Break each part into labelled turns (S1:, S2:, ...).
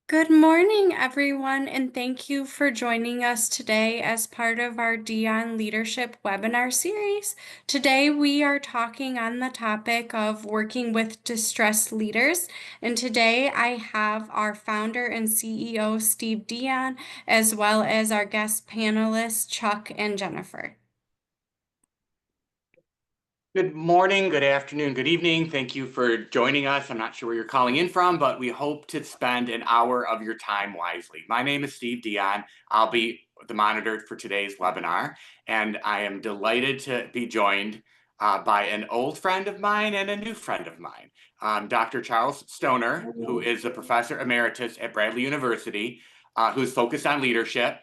S1: Good morning, everyone, and thank you for joining us today as part of our Dion Leadership webinar series. Today, we are talking on the topic of working with distressed leaders, and today I have our founder and CEO, Steve Dion, as well as our guest panelists, Chuck and Jennifer.
S2: Good morning, good afternoon, good evening. Thank you for joining us. I'm not sure where you're calling in from, but we hope to spend an hour of your time wisely. My name is Steve Dion. I'll be the monitor for today's webinar, and I am delighted to be joined by an old friend of mine and a new friend of mine, Dr. Charles Stoner, who is a professor emeritus at Bradley University, who's focused on leadership.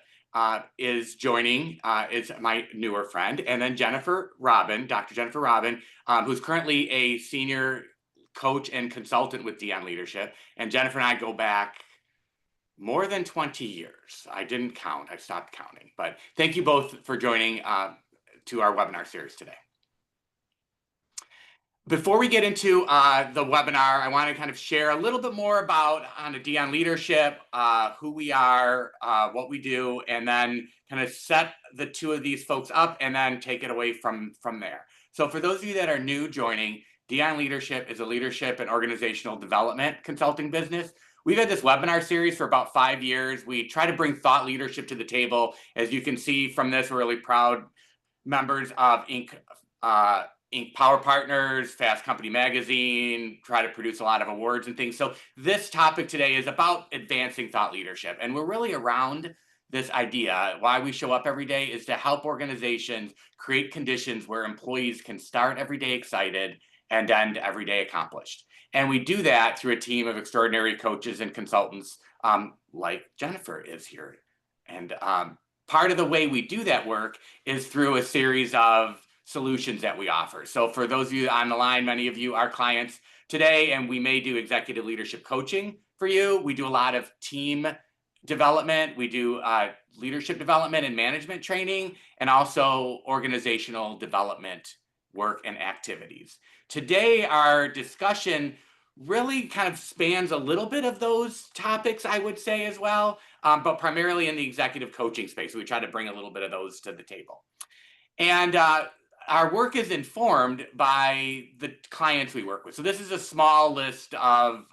S2: Is joining is my newer friend, and then Jennifer Robin, Dr. Jennifer Robin, who's currently a senior coach and consultant with Dion Leadership. And Jennifer and I go back more than 20 years. I didn't count, I stopped counting. But thank you both for joining to our webinar series today. Before we get into the webinar, I want to kind of share a little bit more about Dion Leadership, who we are, what we do, and then kind of set the two of these folks up and then take it away from there. So for those of you that are new joining, Dion Leadership is a leadership and organizational development consulting business. We've had this webinar series for about 5 years. We try to bring thought leadership to the table. As you can see from this, we're really proud members of Inc. Power Partners, Fast Company Magazine, try to produce a lot of awards and things. So this topic today is about advancing thought leadership. And we're really around this idea. Why we show up every day is to help organizations create conditions where employees can start every day excited and end every day accomplished. And we do that through a team of extraordinary coaches and consultants like Jennifer is here. And part of the way we do that work is through a series of solutions that we offer. So for those of you on the line, many of you are clients today, and we may do executive leadership coaching for you. We do a lot of team development. We do leadership development and management training, and also organizational development work and activities. Today, our discussion really kind of spans a little bit of those topics, I would say, as well, but primarily in the executive coaching space. We try to bring a little bit of those to the table. And our work is informed by the clients we work with. So this is a small list of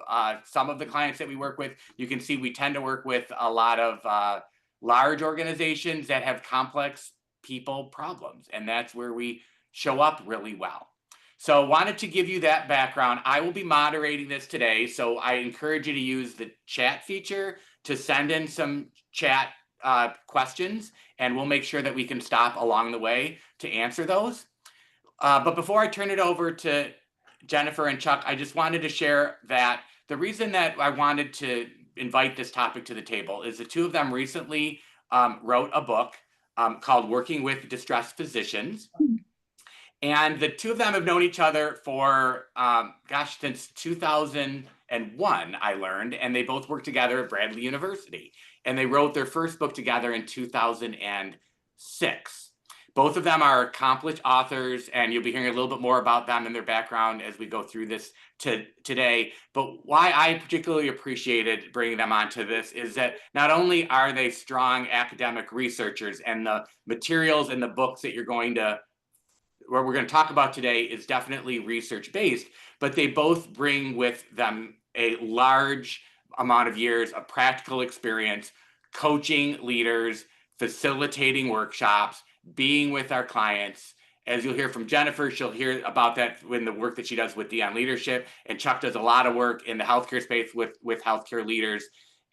S2: some of the clients that we work with. You can see we tend to work with a lot of large organizations that have complex people problems, and that's where we show up really well. So wanted to give you that background. I will be moderating this today, so I encourage you to use the chat feature to send in some chat questions, and we'll make sure that we can stop along the way to answer those. But before I turn it over to Jennifer and Chuck, I just wanted to share that the reason that I wanted to invite this topic to the table is the two of them recently wrote a book called Working with Distressed Physicians. And the two of them have known each other for, since 2001, I learned, and they both worked together at Bradley University. And they wrote their first book together in 2006. Both of them are accomplished authors, and you'll be hearing a little bit more about them and their background as we go through this today. But why I particularly appreciated bringing them onto this is that not only are they strong academic researchers, and the materials and the books that we're going to talk about today is definitely research-based, but they both bring with them a large amount of years of practical experience coaching leaders, facilitating workshops, being with our clients. As you'll hear from Jennifer, she'll hear about that in the work that she does with Dion Leadership, and Chuck does a lot of work in the healthcare space with healthcare leaders.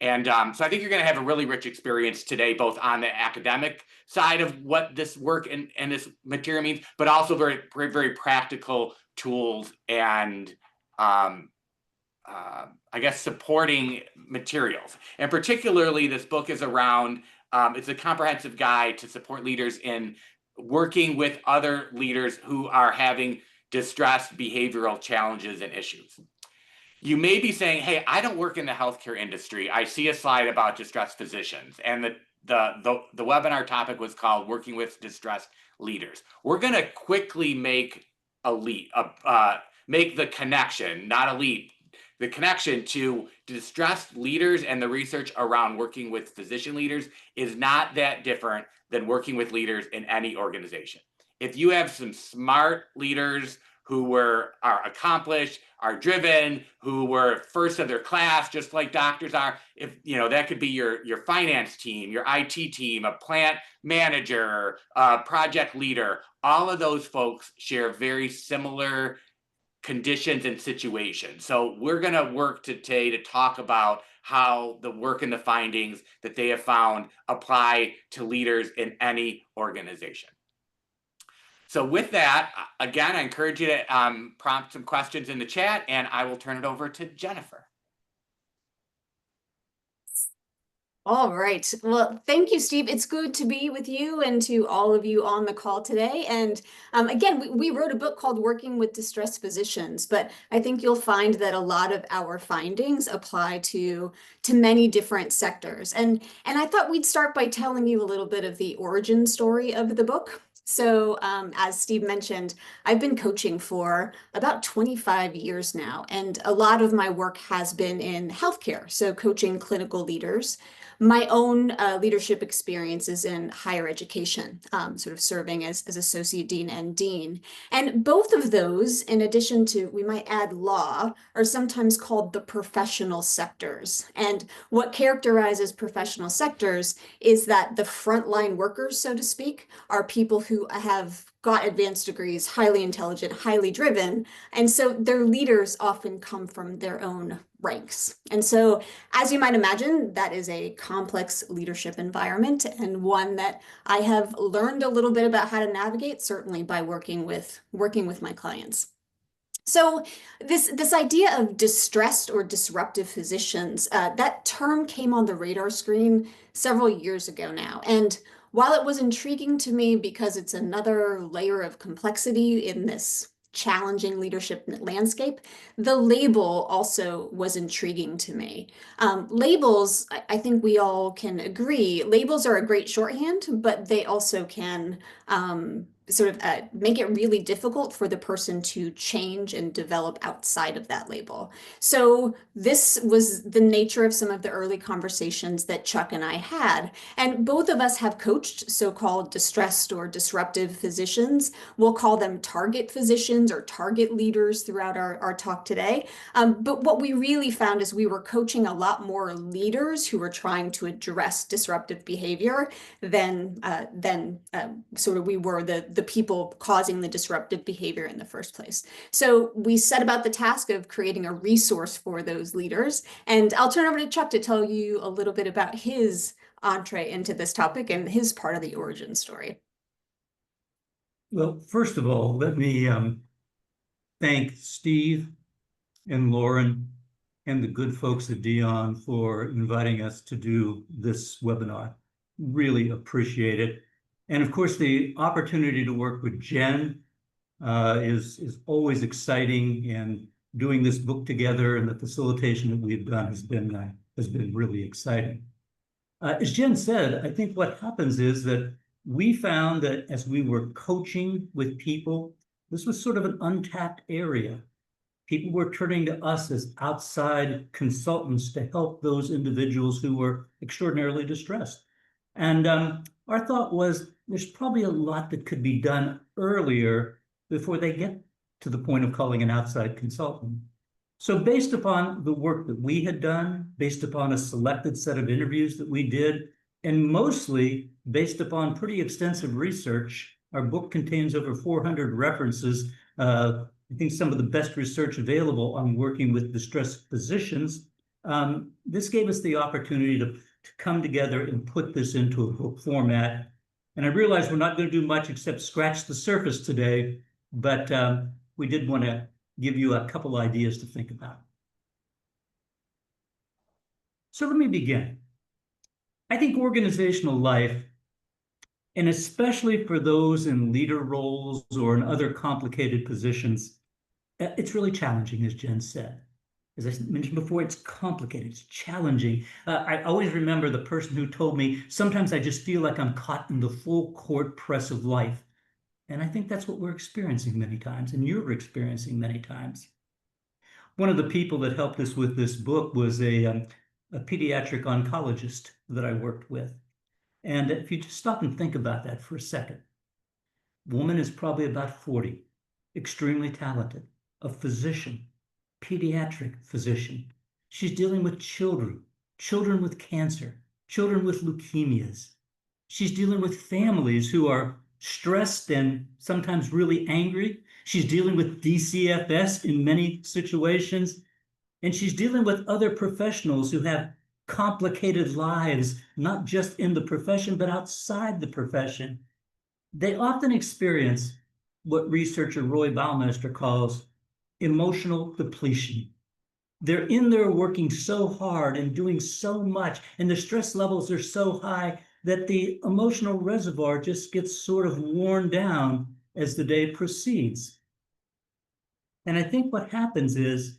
S2: And so I think you're going to have a really rich experience today, both on the academic side of what this work and this material means, but also very, very, very practical tools and I guess supporting materials. And particularly this book is around, it's a comprehensive guide to support leaders in working with other leaders who are having distressed behavioral challenges and issues. You may be saying, hey, I don't work in the healthcare industry. I see a slide about distressed physicians. And the webinar topic was called Working with Distressed Leaders. We're going to quickly make the connection, not a leap, the connection to distressed leaders and the research around working with physician leaders is not that different than working with leaders in any organization. If you have some smart leaders who are accomplished, are driven, who were first of their class, just like doctors are, if that could be your finance team, your IT team, a plant manager, a project leader, all of those folks share very similar conditions and situations. So we're going to work today to talk about how the work and the findings that they have found apply to leaders in any organization. So with that, again, I encourage you to prompt some questions in the chat, and I will turn it over to Jennifer.
S3: All right. Well, thank you, Steve. It's good to be with you and to all of you on the call today. And again, we wrote a book called Working with Distressed Physicians, but I think you'll find that a lot of our findings apply to many different sectors. And I thought we'd start by telling you a little bit of the origin story of the book. So as Steve mentioned, I've been coaching for about 25 years now, and a lot of my work has been in healthcare, so coaching clinical leaders. My own leadership experiences in higher education, sort of serving as associate dean and dean. And both of those, in addition to, we might add law, are sometimes called the professional sectors. And what characterizes professional sectors is that the frontline workers, so to speak, are people who have got advanced degrees, highly intelligent, highly driven, and so their leaders often come from their own ranks. And so, as you might imagine, that is a complex leadership environment and one that I have learned a little bit about how to navigate, certainly by working with my clients. So this idea of distressed or disruptive physicians, that term came on the radar screen several years ago now. And while it was intriguing to me because it's another layer of complexity in this challenging leadership landscape, the label also was intriguing to me. Labels, I think we all can agree, labels are a great shorthand, but they also can sort of make it really difficult for the person to change and develop outside of that label. So this was the nature of some of the early conversations that Chuck and I had. And both of us have coached so-called distressed or disruptive physicians. We'll call them target physicians or target leaders throughout our talk today. But what we really found is we were coaching a lot more leaders who were trying to address disruptive behavior than sort of we were the people causing the disruptive behavior in the first place. So we set about the task of creating a resource for those leaders. And I'll turn over to Chuck to tell you a little bit about his entree into this topic and his part of the origin story.
S4: Well, first of all, let me thank Steve and Lauren and the good folks at Dion for inviting us to do this webinar. Really appreciate it. And of course, the opportunity to work with Jen is always exciting, and doing this book together and the facilitation that we've done has been really exciting. As Jen said, I think what happens is that we found that as we were coaching with people, this was sort of an untapped area. People were turning to us as outside consultants to help those individuals who were extraordinarily distressed. And our thought was there's probably a lot that could be done earlier before they get to the point of calling an outside consultant. So based upon the work that we had done, based upon a selected set of interviews that we did, and mostly based upon pretty extensive research, our book contains over 400 references. I think some of the best research available on working with distressed physicians. This gave us the opportunity to come together and put this into a book format. And I realize we're not going to do much except scratch the surface today, but we did want to give you a couple ideas to think about. So let me begin. I think organizational life, and especially for those in leader roles or in other complicated positions, it's really challenging, as Jen said. As I mentioned before, it's complicated, it's challenging. I always remember the person who told me, sometimes I just feel like I'm caught in the full court press of life. And I think that's what we're experiencing many times, and you're experiencing many times. One of the people that helped us with this book was a pediatric oncologist that I worked with. And if you just stop and think about that for a second, woman is probably about 40, extremely talented, a physician, pediatric physician. She's dealing with children, children with cancer, children with leukemias. She's dealing with families who are stressed and sometimes really angry. She's dealing with DCFS in many situations. And she's dealing with other professionals who have complicated lives, not just in the profession, but outside the profession. They often experience what researcher Roy Baumeister calls emotional depletion. They're in there working so hard and doing so much, and the stress levels are so high that the emotional reservoir just gets sort of worn down as the day proceeds. And I think what happens is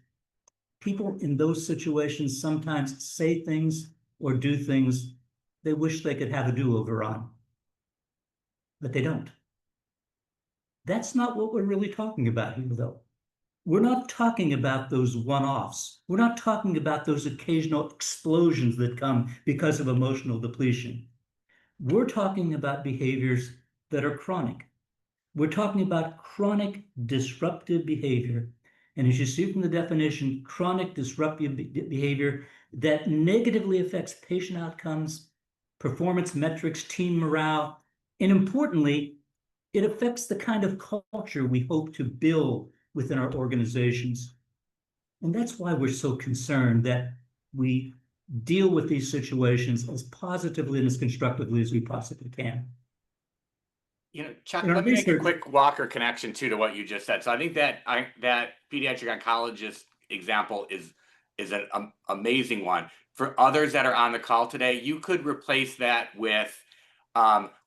S4: people in those situations sometimes say things or do things they wish they could have a do-over on, but they don't. That's not what we're really talking about here, though. We're not talking about those one-offs. We're not talking about those occasional explosions that come because of emotional depletion. We're talking about behaviors that are chronic. We're talking about chronic disruptive behavior. And as you see from the definition, chronic disruptive behavior that negatively affects patient outcomes, performance metrics, team morale, and importantly, it affects the kind of culture we hope to build within our organizations. And that's why we're so concerned that we deal with these situations as positively and as constructively as we possibly can.
S2: Chuck, let me make a quick Walker connection too to what you just said. So I think that that pediatric oncologist example is an amazing one. For others that are on the call today, you could replace that with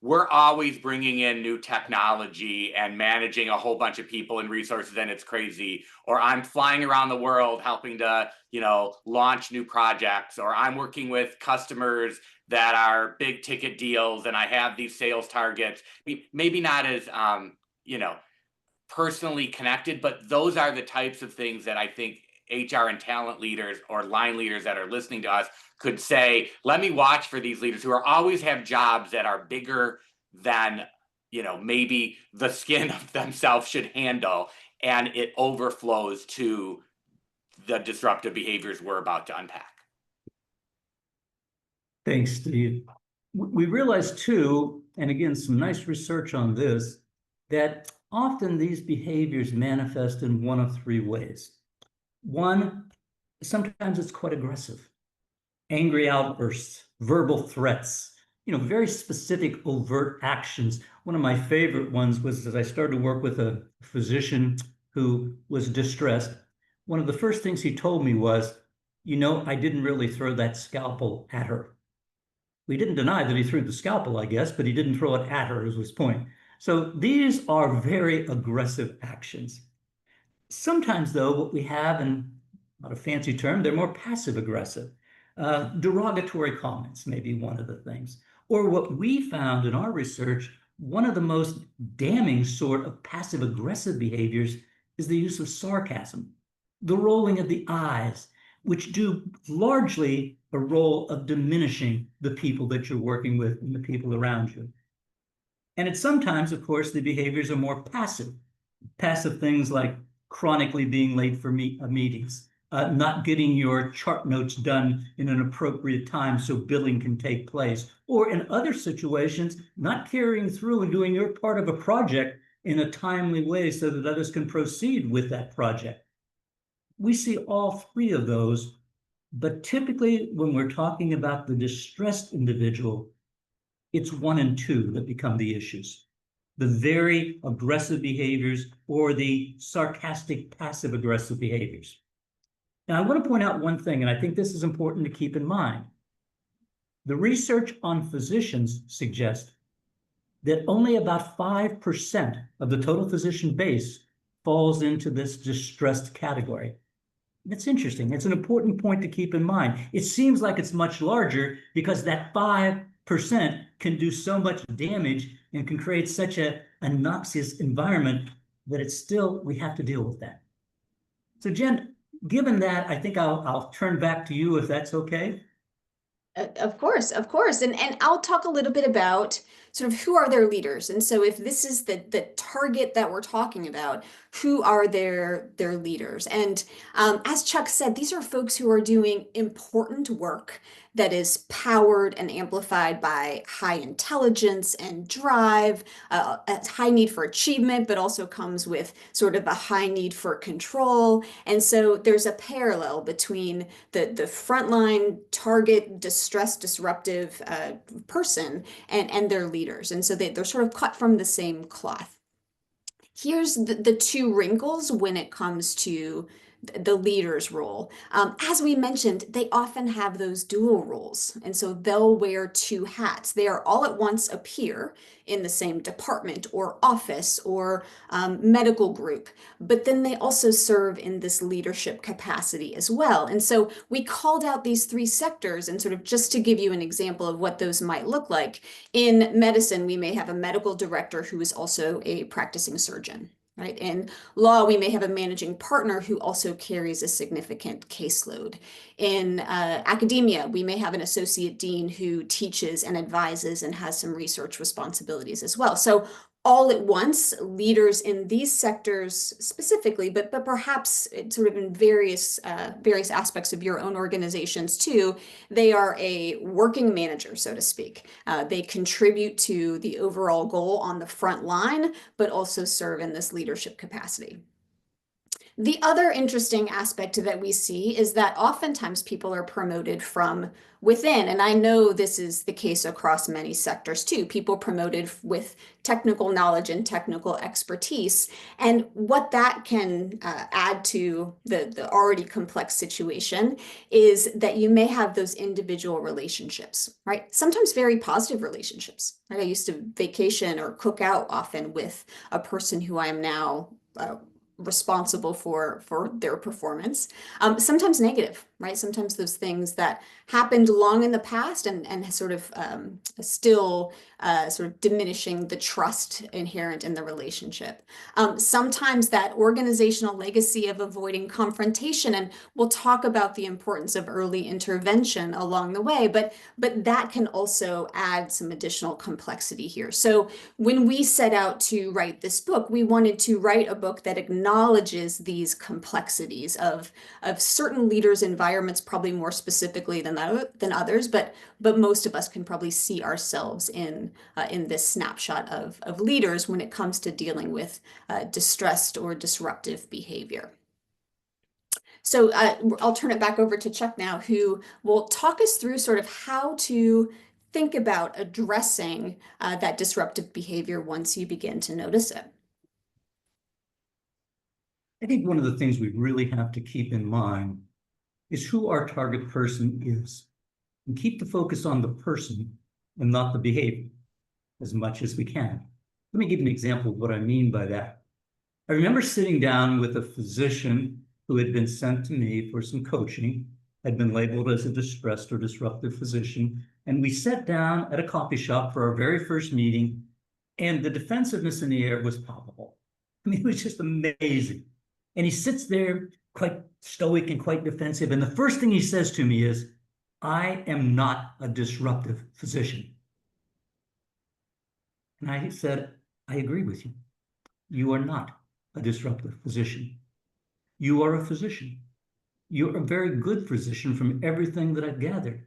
S2: we're always bringing in new technology and managing a whole bunch of people and resources, and it's crazy. Or I'm flying around the world helping to, launch new projects. Or I'm working with customers that are big ticket deals, and I have these sales targets. Maybe not as, personally connected, but those are the types of things that I think HR and talent leaders or line leaders that are listening to us could say, let me watch for these leaders who are always have jobs that are bigger than, maybe the skin of themselves should handle. And it overflows to the disruptive behaviors we're about to unpack.
S4: Thanks, Steve. We realize too, and again, some nice research on this, that often these behaviors manifest in one of three ways. One, sometimes it's quite aggressive. Angry outbursts, verbal threats, very specific overt actions. One of my favorite ones was as I started to work with a physician who was distressed. One of the first things he told me was, I didn't really throw that scalpel at her. We didn't deny that he threw the scalpel, I guess, but he didn't throw it at her, is his point. So these are very aggressive actions. Sometimes, though, what we have, and not a fancy term, they're more passive aggressive. Derogatory comments may be one of the things. Or what we found in our research, one of the most damning sort of passive aggressive behaviors is the use of sarcasm, the rolling of the eyes, which do largely a role of diminishing the people that you're working with and the people around you. And it's sometimes, of course, the behaviors are more passive. Passive things like chronically being late for meetings, not getting your chart notes done in an appropriate time so billing can take place, or in other situations, not carrying through and doing your part of a project in a timely way so that others can proceed with that project. We see all three of those, but typically when we're talking about the distressed individual, it's one and two that become the issues. The very aggressive behaviors or the sarcastic, passive aggressive behaviors. Now, I want to point out one thing, and I think this is important to keep in mind. The research on physicians suggests that only about 5% of the total physician base falls into this distressed category. That's interesting. It's an important point to keep in mind. It seems like it's much larger because that 5% can do so much damage and can create such a noxious environment that it's still, we have to deal with that. So Jen, given that, I think I'll turn back to you if that's okay.
S3: Of course, of course. And I'll talk a little bit about sort of who are their leaders. And so if this is the target that we're talking about, who are their leaders? And as Chuck said, these are folks who are doing important work that is powered and amplified by high intelligence and drive, a high need for achievement, but also comes with sort of a high need for control. And so there's a parallel between the frontline target distress disruptive person and their leaders. And so they're sort of cut from the same cloth. Here's the two wrinkles when it comes to the leader's role. As we mentioned, they often have those dual roles. And so they'll wear two hats. They are all at once appear in the same department or office or medical group, but then they also serve in this leadership capacity as well. And so we called out these three sectors, and sort of just to give you an example of what those might look like. In medicine, we may have a medical director who is also a practicing surgeon. Right? In law, we may have a managing partner who also carries a significant caseload. In academia, we may have an associate dean who teaches and advises and has some research responsibilities as well. So all at once, leaders in these sectors specifically, but perhaps sort of in various aspects of your own organizations too, they are a working manager, so to speak. They contribute to the overall goal on the front line, but also serve in this leadership capacity. The other interesting aspect that we see is that oftentimes people are promoted from within. And I know this is the case across many sectors too. People promoted with technical knowledge and technical expertise. And what that can add to the already complex situation is that you may have those individual relationships, right? Sometimes very positive relationships, right? I used to vacation or cook out often with a person who I am now responsible for their performance. Sometimes negative, right? Sometimes those things that happened long in the past and sort of still sort of diminishing the trust inherent in the relationship. Sometimes that organizational legacy of avoiding confrontation, and we'll talk about the importance of early intervention along the way, but that can also add some additional complexity here. So when we set out to write this book, we wanted to write a book that acknowledges these complexities of certain leaders' environments, probably more specifically than others, but most of us can probably see ourselves in this snapshot of leaders when it comes to dealing with distressed or disruptive behavior. So I'll turn it back over to Chuck now, who will talk us through sort of how to think about addressing that disruptive behavior once you begin to notice it.
S4: I think one of the things we really have to keep in mind is who our target person is, and keep the focus on the person and not the behavior as much as we can. Let me give you an example of what I mean by that. I remember sitting down with a physician who had been sent to me for some coaching, had been labeled as a distressed or disruptive physician, and we sat down at a coffee shop for our very first meeting, and the defensiveness in the air was palpable. I mean, it was just amazing. And he sits there quite stoic and quite defensive, and the first thing he says to me is, "I am not a disruptive physician." And I said, "I agree with you. You are not a disruptive physician. You are a physician. You're a very good physician from everything that I've gathered.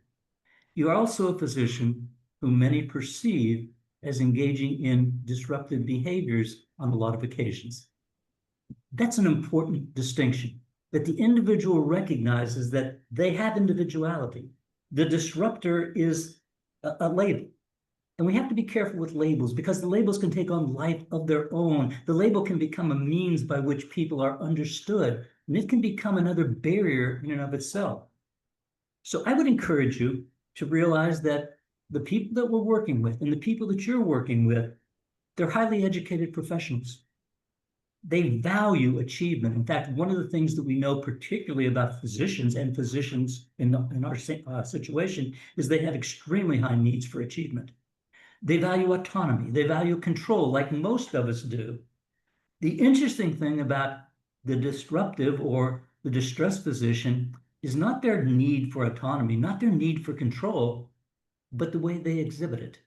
S4: You are also a physician who many perceive as engaging in disruptive behaviors on a lot of occasions." That's an important distinction, that the individual recognizes that they have individuality. The disruptor is a label. And we have to be careful with labels, because the labels can take on life of their own. The label can become a means by which people are understood, and it can become another barrier in and of itself. So I would encourage you to realize that the people that we're working with and the people that you're working with, they're highly educated professionals. They value achievement. In fact, one of the things that we know particularly about physicians and physicians in our situation is they have extremely high needs for achievement. They value autonomy. They value control, like most of us do. The interesting thing about the disruptive or the distressed physician is not their need for autonomy, not their need for control, but the way they exhibit it.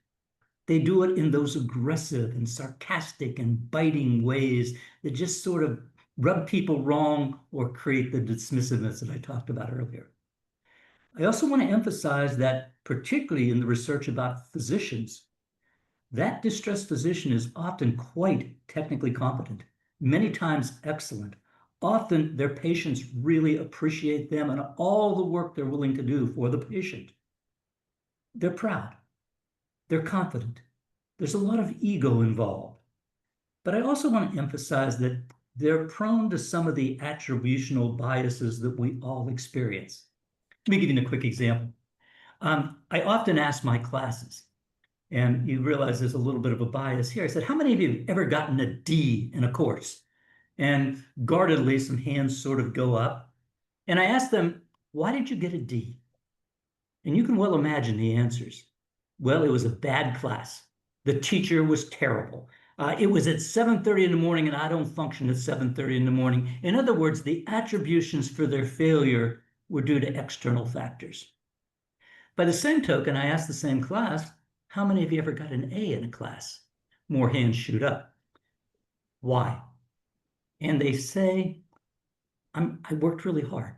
S4: They do it in those aggressive and sarcastic and biting ways that just sort of rub people wrong or create the dismissiveness that I talked about earlier. I also want to emphasize that, particularly in the research about physicians, that distressed physician is often quite technically competent, many times excellent. Often their patients really appreciate them and all the work they're willing to do for the patient. They're proud. They're confident. There's a lot of ego involved. But I also want to emphasize that they're prone to some of the attributional biases that we all experience. Let me give you a quick example. I often ask my classes, and you realize there's a little bit of a bias here. I said, how many of you have ever gotten a D in a course? And guardedly, some hands sort of go up. And I ask them, why did you get a D? And you can well imagine the answers. Well, it was a bad class. The teacher was terrible. It was at 7:30 in the morning, and I don't function at 7:30 in the morning. In other words, the attributions for their failure were due to external factors. By the same token, I asked the same class, how many of you ever got an A in a class? More hands shoot up. Why? And they say, I worked really hard.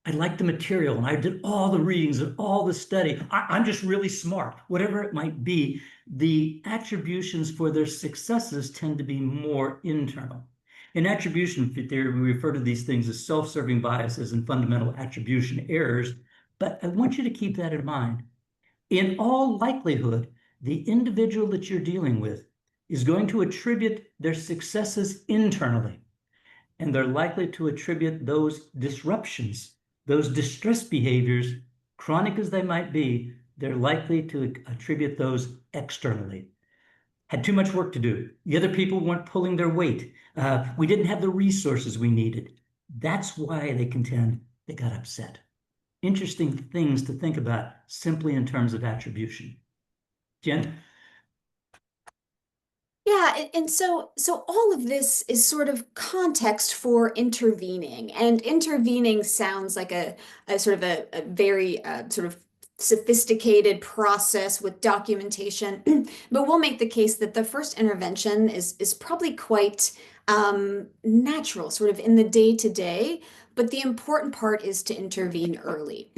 S4: I liked the material and I did all the readings and all the study. I'm just really smart, whatever it might be. The attributions for their successes tend to be more internal. In attribution theory, we refer to these things as self-serving biases and fundamental attribution errors. But I want you to keep that in mind. In all likelihood, the individual that you're dealing with is going to attribute their successes internally, and they're likely to attribute those disruptions, those distress behaviors, chronic as they might be, they're likely to attribute those externally. Had too much work to do. The other people weren't pulling their weight. We didn't have the resources we needed. That's why they contend they got upset. Interesting things to think about simply in terms of attribution. Jen?
S3: Yeah, and so all of this is sort of context for intervening, and intervening sounds like a sort of a very sort of sophisticated process with documentation, but we'll make the case that the first intervention is probably quite natural, sort of in the day to day, but the important part is to intervene early.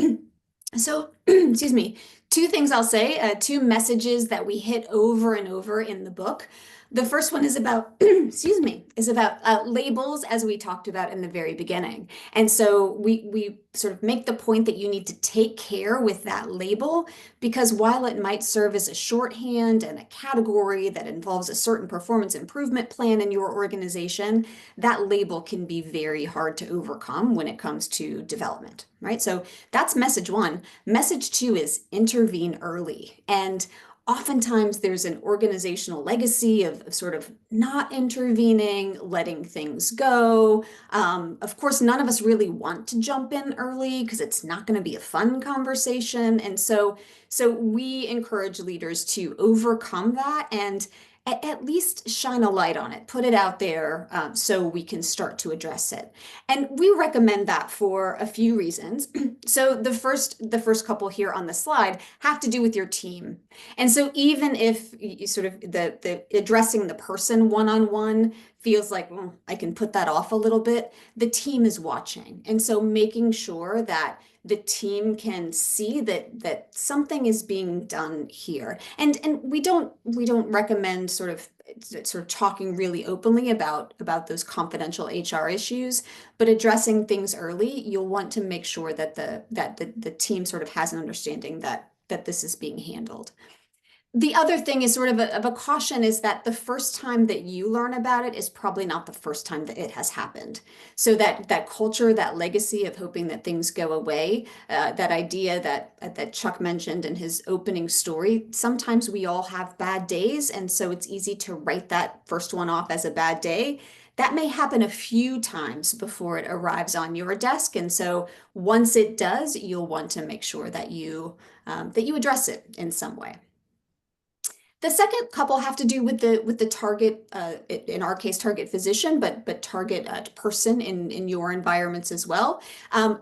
S3: So, excuse me, two things I'll say, two messages that we hit over and over in the book. The first one is about, excuse me, is about labels, as we talked about in the very beginning. And so we sort of make the point that you need to take care with that label, because while it might serve as a shorthand and a category that involves a certain performance improvement plan in your organization, that label can be very hard to overcome when it comes to development, right? So that's message one. Message two is intervene early. And oftentimes there's an organizational legacy of sort of not intervening, letting things go. Of course, none of us really want to jump in early because it's not going to be a fun conversation. And so we encourage leaders to overcome that and at least shine a light on it, put it out there so we can start to address it. And we recommend that for a few reasons. So the first couple here on the slide have to do with your team. And so even if you sort of the addressing the person one-on-one feels like I can put that off a little bit, the team is watching. And so making sure that the team can see that something is being done here. And we don't recommend sort of talking really openly about those confidential HR issues, but addressing things early, you'll want to make sure that the team sort of has an understanding that this is being handled. The other thing is sort of a caution is that the first time that you learn about it is probably not the first time that it has happened. So that culture, that legacy of hoping that things go away, that idea that Chuck mentioned in his opening story, sometimes we all have bad days. And so it's easy to write that first one off as a bad day. That may happen a few times before it arrives on your desk. And so once it does, you'll want to make sure that you address it in some way. The second couple have to do with the target, in our case, target physician, but target person in your environments as well.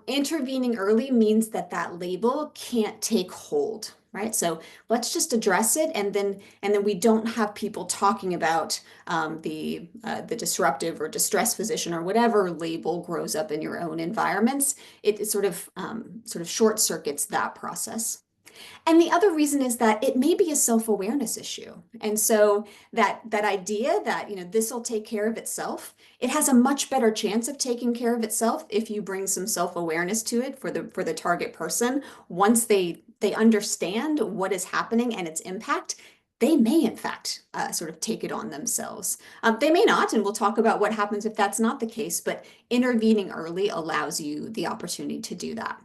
S3: Intervening early means that that label can't take hold, right? So let's just address it, and then we don't have people talking about the disruptive or distress physician or whatever label grows up in your own environments. It sort of short circuits that process. And the other reason is that it may be a self-awareness issue. And so that idea that, this will take care of itself, it has a much better chance of taking care of itself if you bring some self-awareness to it for the target person. Once they understand what is happening and its impact, they may in fact sort of take it on themselves. They may not, and we'll talk about what happens if that's not the case, but intervening early allows you the opportunity to do that.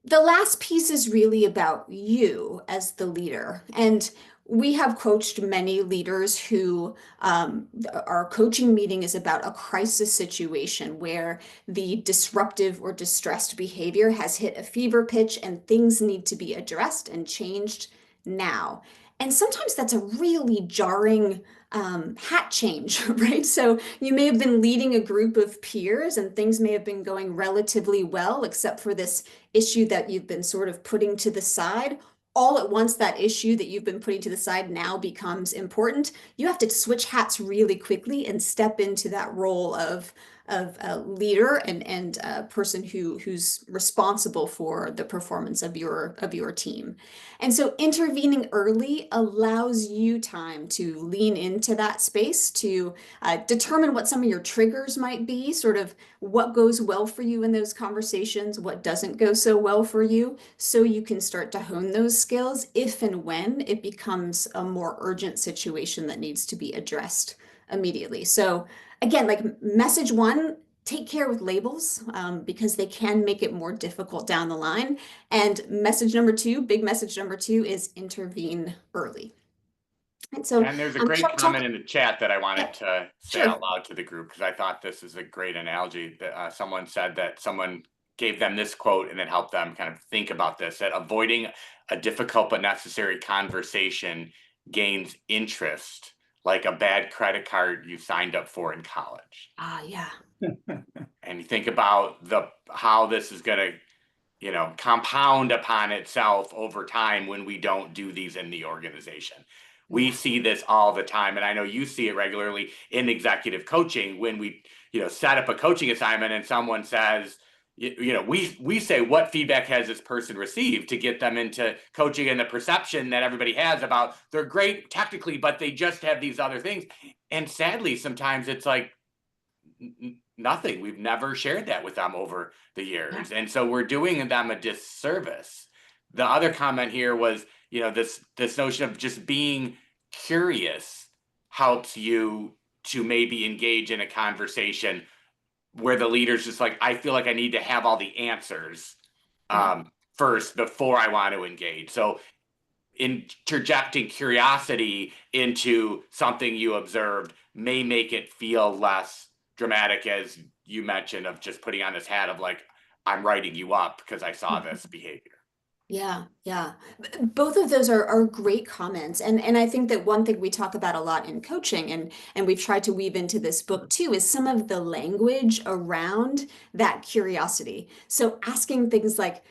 S3: The last piece is really about you as the leader. And we have coached many leaders who our coaching meeting is about a crisis situation where the disruptive or distressed behavior has hit a fever pitch and things need to be addressed and changed now. And sometimes that's a really jarring hat change, right? So you may have been leading a group of peers and things may have been going relatively well, except for this issue that you've been sort of putting to the side. All at once, that issue that you've been putting to the side now becomes important. You have to switch hats really quickly and step into that role of a leader and a person who's responsible for the performance of your team. And so intervening early allows you time to lean into that space, to determine what some of your triggers might be, sort of what goes well for you in those conversations, what doesn't go so well for you, so you can start to hone those skills if and when it becomes a more urgent situation that needs to be addressed immediately. So again, like message one, take care with labels because they can make it more difficult down the line. And message number two, big message number two, is intervene early. And so
S2: And there's a great
S3: Chuck,
S2: comment in the chat that I wanted
S3: yeah,
S2: to say
S3: sure.
S2: out loud to the group because I thought this is a great analogy. That someone said that someone gave them this quote and it helped them kind of think about this, that avoiding a difficult but necessary conversation gains interest like a bad credit card you signed up for in college.
S3: Yeah.
S2: And you think about how this is going to compound upon itself over time when we don't do these in the organization. We see this all the time, and I know you see it regularly in executive coaching when we set up a coaching assignment and someone says, we say, what feedback has this person received to get them into coaching, and the perception that everybody has about they're great technically, but they just have these other things. And sadly, sometimes it's like nothing. We've never shared that with them over the years. And so we're doing them a disservice. The other comment here was, this notion of just being curious helps you to maybe engage in a conversation where the leader's just like, I feel like I need to have all the answers first before I want to engage. So interjecting curiosity into something you observed may make it feel less dramatic, as you mentioned, of just putting on this hat of like, I'm writing you up because I saw this behavior.
S3: Yeah. Both of those are great comments. And I think that one thing we talk about a lot in coaching and we've tried to weave into this book too is some of the language around that curiosity. So asking things like,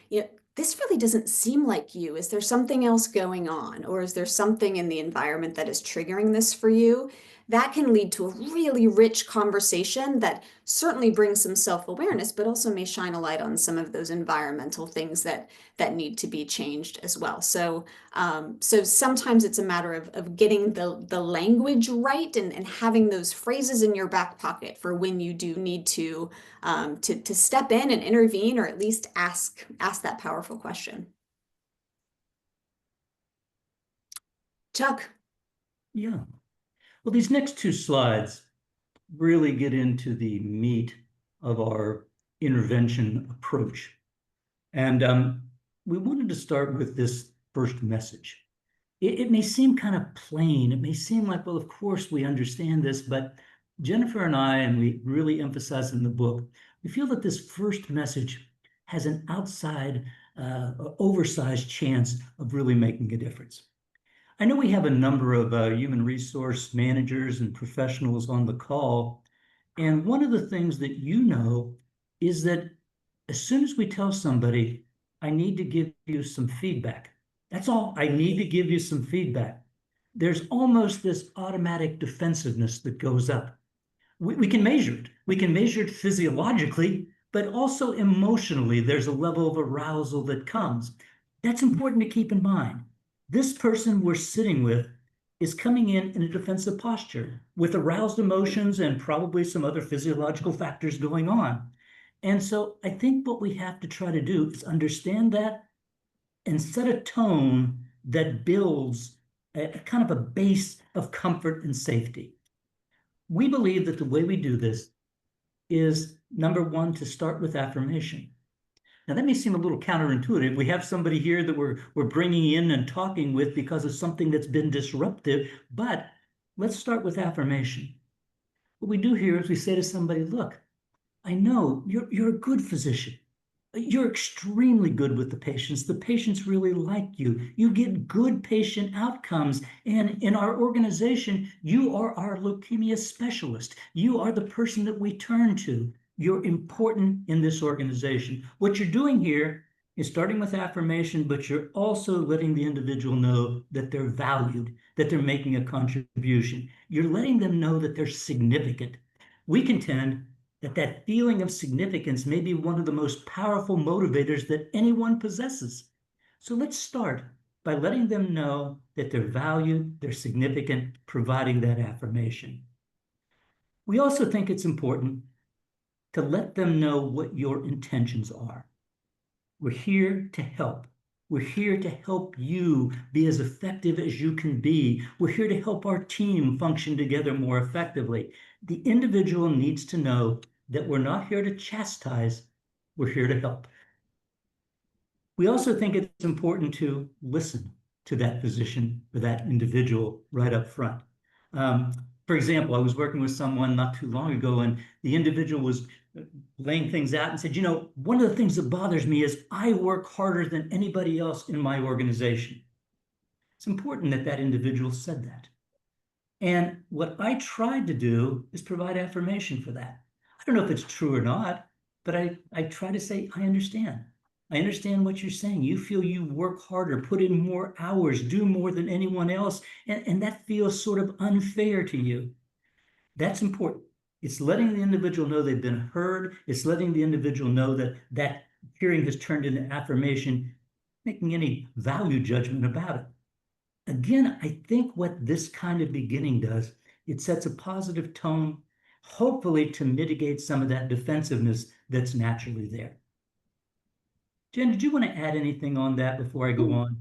S3: this really doesn't seem like you. Is there something else going on? Or is there something in the environment that is triggering this for you? That can lead to a really rich conversation that certainly brings some self-awareness, but also may shine a light on some of those environmental things that need to be changed as well. So sometimes it's a matter of getting the language right and having those phrases in your back pocket for when you do need to step in and intervene, or at least ask that powerful question. Chuck.
S4: Yeah. Well, these next two slides really get into the meat of our intervention approach. And we wanted to start with this first message. It may seem kind of plain. It may seem like, well, of course we understand this, but Jennifer and I, and we really emphasize in the book, we feel that this first message has an oversized chance of really making a difference. I know we have a number of human resource managers and professionals on the call. And one of the things that you know is that as soon as we tell somebody, I need to give you some feedback, that's all, I need to give you some feedback, there's almost this automatic defensiveness that goes up. We can measure it. We can measure it physiologically, but also emotionally, there's a level of arousal that comes. That's important to keep in mind. This person we're sitting with is coming in a defensive posture with aroused emotions and probably some other physiological factors going on. And so I think what we have to try to do is understand that and set a tone that builds a kind of a base of comfort and safety. We believe that the way we do this is, number one, to start with affirmation. Now, that may seem a little counterintuitive. We have somebody here that we're bringing in and talking with because of something that's been disruptive, but let's start with affirmation. What we do here is we say to somebody, look, I know you're a good physician. You're extremely good with the patients. The patients really like you. You get good patient outcomes. And in our organization, you are our leukemia specialist. You are the person that we turn to. You're important in this organization. What you're doing here is starting with affirmation, but you're also letting the individual know that they're valued, that they're making a contribution. You're letting them know that they're significant. We contend that feeling of significance may be one of the most powerful motivators that anyone possesses. So let's start by letting them know that they're valued, they're significant, providing that affirmation. We also think it's important to let them know what your intentions are. We're here to help. We're here to help you be as effective as you can be. We're here to help our team function together more effectively. The individual needs to know that we're not here to chastise, we're here to help. We also think it's important to listen to that physician or that individual right up front. For example, I was working with someone not too long ago, and the individual was laying things out and said, you know, one of the things that bothers me is I work harder than anybody else in my organization. It's important that that individual said that. And what I tried to do is provide affirmation for that. I don't know if it's true or not, but I try to say, I understand. I understand what you're saying. You feel you work harder, put in more hours, do more than anyone else, and that feels sort of unfair to you. That's important. It's letting the individual know they've been heard. It's letting the individual know that that hearing has turned into affirmation, making any value judgment about it. Again, I think what this kind of beginning does, it sets a positive tone, hopefully to mitigate some of that defensiveness that's naturally there. Jen, did you want to add anything on that before I go on?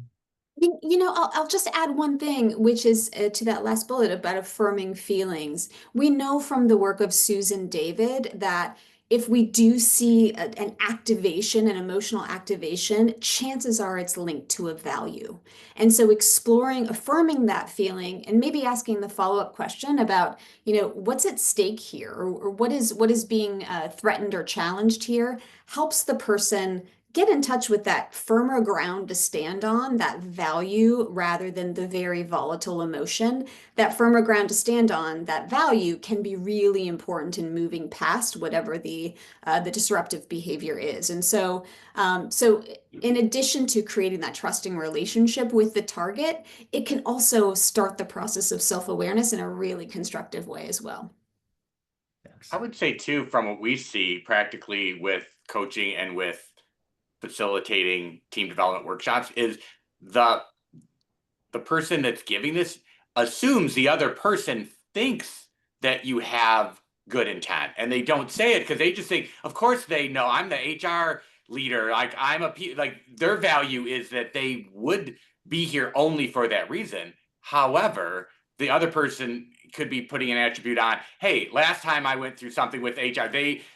S3: I'll just add one thing, which is to that last bullet about affirming feelings. We know from the work of Susan David that if we do see an activation, an emotional activation, chances are it's linked to a value. And so exploring, affirming that feeling, and maybe asking the follow-up question about, what's at stake here, or what is being threatened or challenged here, helps the person get in touch with that firmer ground to stand on, that value rather than the very volatile emotion. That firmer ground to stand on, that value, can be really important in moving past whatever the disruptive behavior is. And so in addition to creating that trusting relationship with the target, it can also start the process of self-awareness in a really constructive way as well.
S2: I would say too, from what we see practically with coaching and with facilitating team development workshops, is the person that's giving this assumes the other person thinks that you have good intent, and they don't say it because they just think, of course they know I'm the HR leader, like their value is that they would be here only for that reason. However, the other person could be putting an attribute on, hey, last time I went through something with HR,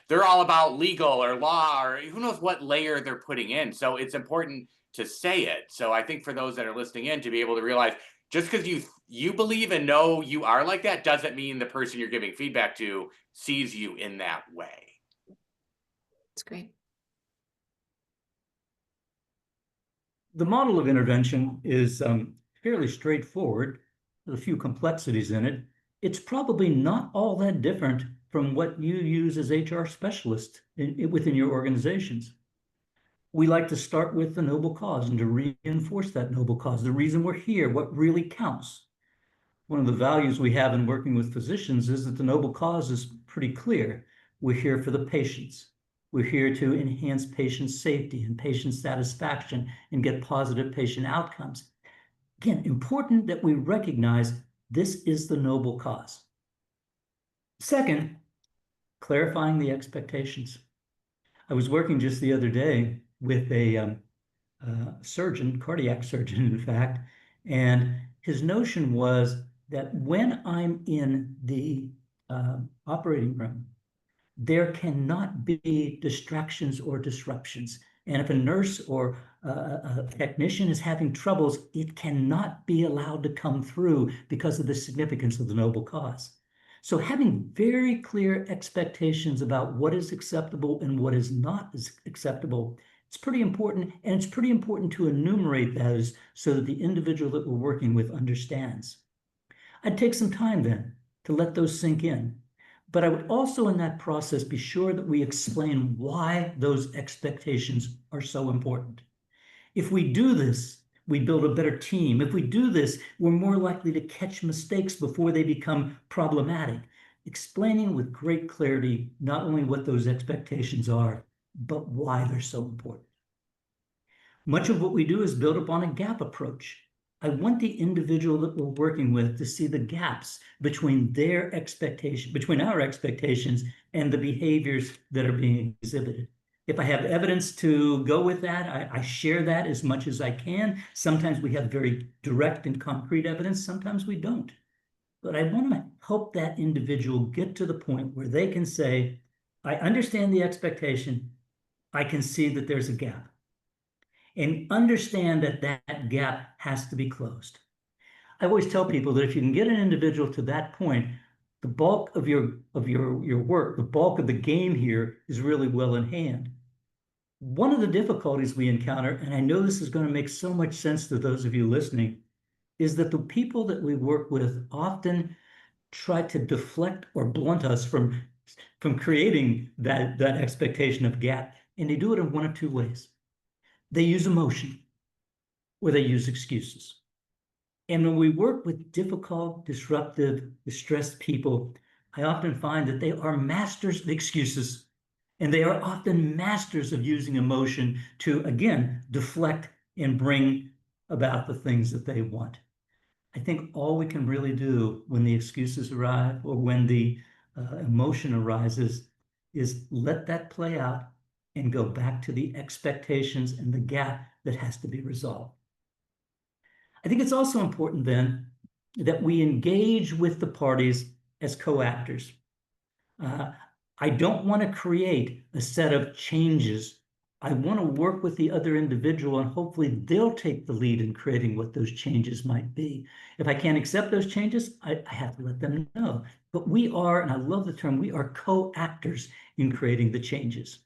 S2: they're all about legal or law, or who knows what layer they're putting in. So it's important to say it. So I think for those that are listening in, to be able to realize, just because you believe and know you are like that doesn't mean the person you're giving feedback to sees you in that way.
S3: That's great.
S4: The model of intervention is fairly straightforward, with a few complexities in it. It's probably not all that different from what you use as HR specialists within your organizations. We like to start with the noble cause and to reinforce that noble cause, the reason we're here, what really counts. One of the values we have in working with physicians is that the noble cause is pretty clear. We're here for the patients. We're here to enhance patient safety and patient satisfaction and get positive patient outcomes. Again, important that we recognize this is the noble cause. Second, clarifying the expectations. I was working just the other day with a surgeon, cardiac surgeon, in fact, and his notion was that when I'm in the operating room, there cannot be distractions or disruptions. And if a nurse or a technician is having troubles, it cannot be allowed to come through because of the significance of the noble cause. So having very clear expectations about what is acceptable and what is not acceptable, it's pretty important, and it's pretty important to enumerate those so that the individual that we're working with understands. I'd take some time then to let those sink in. But I would also in that process be sure that we explain why those expectations are so important. If we do this, we build a better team. If we do this, we're more likely to catch mistakes before they become problematic. Explaining with great clarity not only what those expectations are, but why they're so important. Much of what we do is built upon a gap approach. I want the individual that we're working with to see the gaps between their expectation, between our expectations and the behaviors that are being exhibited. If I have evidence to go with that, I share that as much as I can. Sometimes we have very direct and concrete evidence, sometimes we don't. But I want to help that individual get to the point where they can say, I understand the expectation, I can see that there's a gap, and understand that that gap has to be closed. I always tell people that if you can get an individual to that point, the bulk of your work, the bulk of the game here is really well in hand. One of the difficulties we encounter, and I know this is going to make so much sense to those of you listening, is that the people that we work with often try to deflect or blunt us from creating that expectation of gap. And they do it in one of two ways. They use emotion or they use excuses. And when we work with difficult, disruptive, distressed people, I often find that they are masters of excuses, and they are often masters of using emotion to, again, deflect and bring about the things that they want. I think all we can really do when the excuses arrive or when the emotion arises is let that play out and go back to the expectations and the gap that has to be resolved. I think it's also important then that we engage with the parties as co-actors. I don't want to create a set of changes. I want to work with the other individual, and hopefully they'll take the lead in creating what those changes might be. If I can't accept those changes, I have to let them know. But we are, and I love the term, we are co-actors in creating the changes.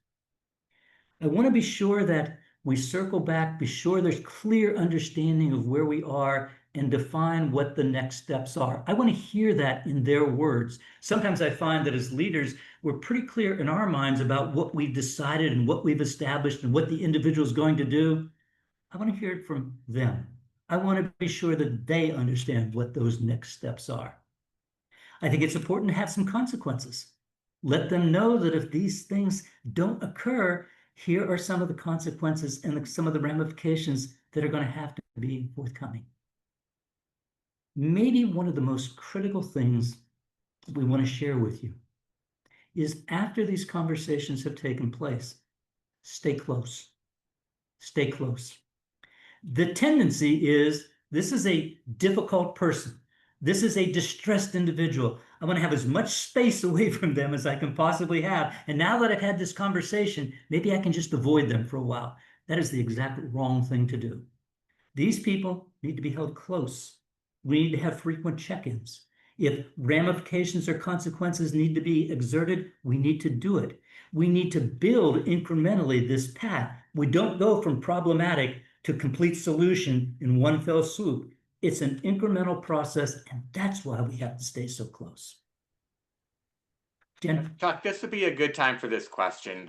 S4: I want to be sure that we circle back, be sure there's clear understanding of where we are and define what the next steps are. I want to hear that in their words. Sometimes I find that as leaders, we're pretty clear in our minds about what we've decided and what we've established and what the individual is going to do. I want to hear it from them. I want to be sure that they understand what those next steps are. I think it's important to have some consequences. Let them know that if these things don't occur, here are some of the consequences and some of the ramifications that are going to have to be forthcoming. Maybe one of the most critical things we want to share with you is after these conversations have taken place, stay close. Stay close. The tendency is this is a difficult person. This is a distressed individual. I want to have as much space away from them as I can possibly have. And now that I've had this conversation, maybe I can just avoid them for a while. That is the exact wrong thing to do. These people need to be held close. We need to have frequent check-ins. If ramifications or consequences need to be exerted, we need to do it. We need to build incrementally this path. We don't go from problematic to complete solution in one fell swoop. It's an incremental process, and that's why we have to stay so close. Jen?
S2: Chuck, this would be a good time for this question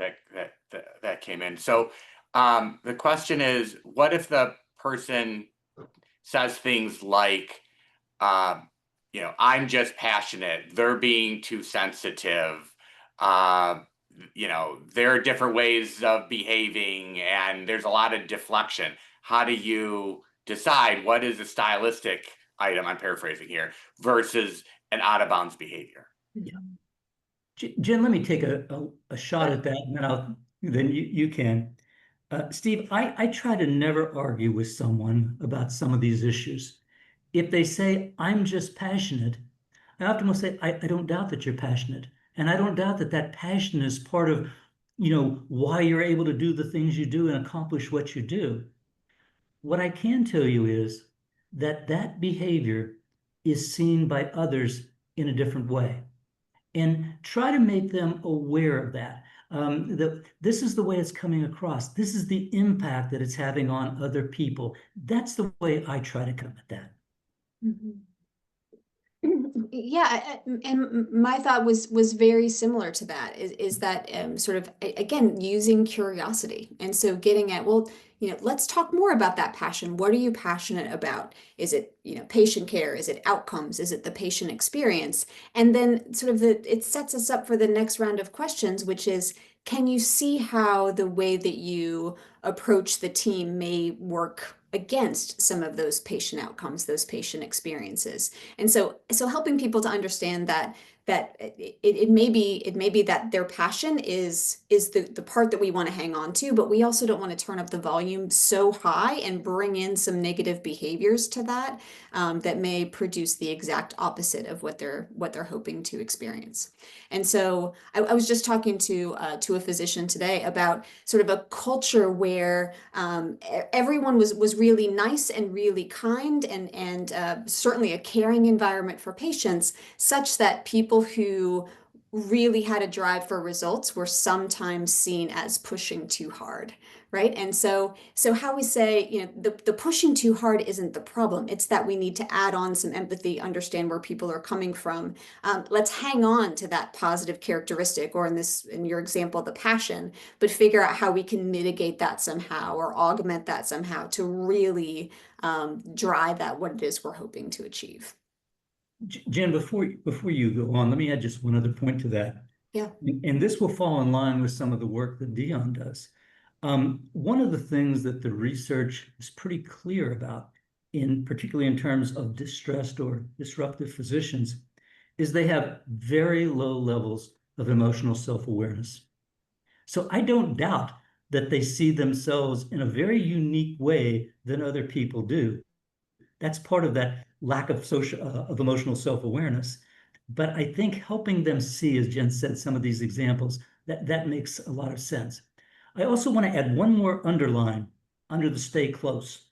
S2: that came in. So the question is, what if the person says things like, I'm just passionate, they're being too sensitive, there are different ways of behaving, and there's a lot of deflection. How do you decide what is a stylistic item, I'm paraphrasing here, versus an out of bounds behavior?
S4: Yeah. Jen, let me take a shot at that, and then you can. Steve, I try to never argue with someone about some of these issues. If they say, I'm just passionate, I often will say, I don't doubt that you're passionate. And I don't doubt that that passion is part of, why you're able to do the things you do and accomplish what you do. What I can tell you is that that behavior is seen by others in a different way. And try to make them aware of that. This is the way it's coming across. This is the impact that it's having on other people. That's the way I try to come at that.
S3: Mhm. Yeah, and my thought was very similar to that. Is that sort of again using curiosity, and so getting at, well, let's talk more about that passion. What are you passionate about? Is it patient care? Is it outcomes? Is it the patient experience? And then sort of it sets us up for the next round of questions, which is, can you see how the way that you approach the team may work against some of those patient outcomes, those patient experiences? And so helping people to understand that it may be that their passion is the part that we want to hang on to, but we also don't want to turn up the volume so high and bring in some negative behaviors to that that may produce the exact opposite of what they're hoping to experience. And so I was just talking to a physician today about sort of a culture where everyone was really nice and really kind, and certainly a caring environment for patients, such that people who really had a drive for results were sometimes seen as pushing too hard, right? And so how we say, the pushing too hard isn't the problem. It's that we need to add on some empathy, understand where people are coming from. Let's hang on to that positive characteristic, or in your example, the passion, but figure out how we can mitigate that somehow or augment that somehow to really drive at what it is we're hoping to achieve.
S4: Jen, before you go on, let me add just one other point to that.
S3: Yeah.
S4: And this will fall in line with some of the work that Dion does. One of the things that the research is pretty clear about, particularly in terms of distressed or disruptive physicians, is they have very low levels of emotional self-awareness. So I don't doubt that they see themselves in a very unique way than other people do. That's part of that lack of emotional self-awareness. But I think helping them see, as Jen said, some of these examples, that makes a lot of sense. I also want to add one more underline under the stay close.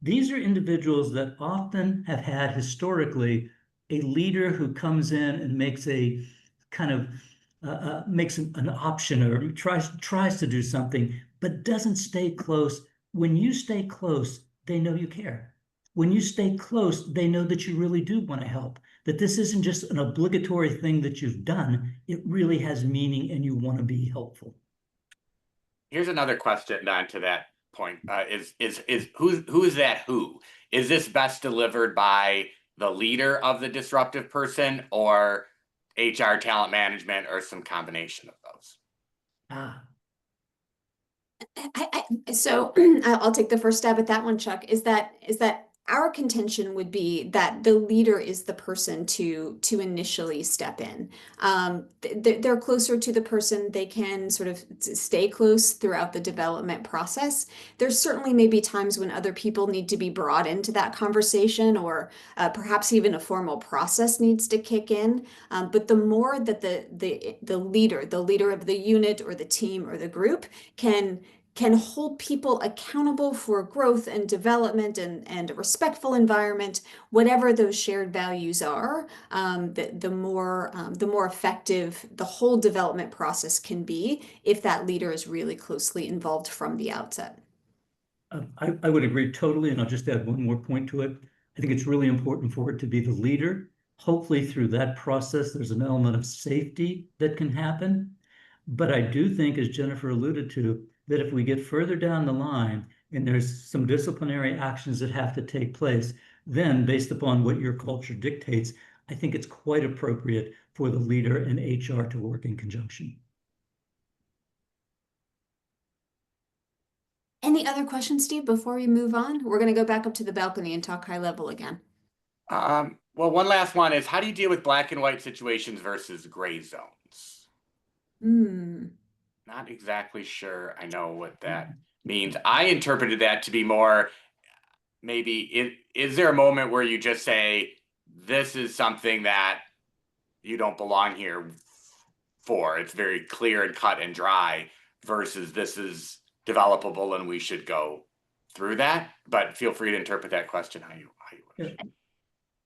S4: These are individuals that often have had historically a leader who comes in and makes a kind of makes an option or tries to do something, but doesn't stay close. When you stay close, they know you care. When you stay close, they know that you really do want to help, that this isn't just an obligatory thing that you've done. It really has meaning and you want to be helpful.
S2: Here's another question on to that point. Is who is that who? Is this best delivered by the leader of the disruptive person, or HR, talent management, or some combination of those?
S3: So I'll take the first stab at that one, Chuck. Is that our contention would be that the leader is the person to initially step in. They're closer to the person. They can sort of stay close throughout the development process. There's certainly maybe times when other people need to be brought into that conversation, or perhaps even a formal process needs to kick in. But the more that the leader of the unit or the team or the group can hold people accountable for growth and development and a respectful environment, whatever those shared values are, the more effective the whole development process can be if that leader is really closely involved from the outset.
S4: I would agree totally, and I'll just add one more point to it. I think it's really important for it to be the leader. Hopefully through that process, there's an element of safety that can happen. But I do think, as Jennifer alluded to, that if we get further down the line and there's some disciplinary actions that have to take place, then based upon what your culture dictates, I think it's quite appropriate for the leader and HR to work in conjunction.
S3: Any other questions, Steve, before we move on? We're going to go back up to the balcony and talk high level again.
S2: Well, one last one is, how do you deal with black and white situations versus gray zones? Not exactly sure I know what that means. I interpreted that to be more, maybe, is there a moment where you just say, this is something that you don't belong here for? It's very clear and cut and dry, versus this is developable and we should go through that. But feel free to interpret that question how you wish.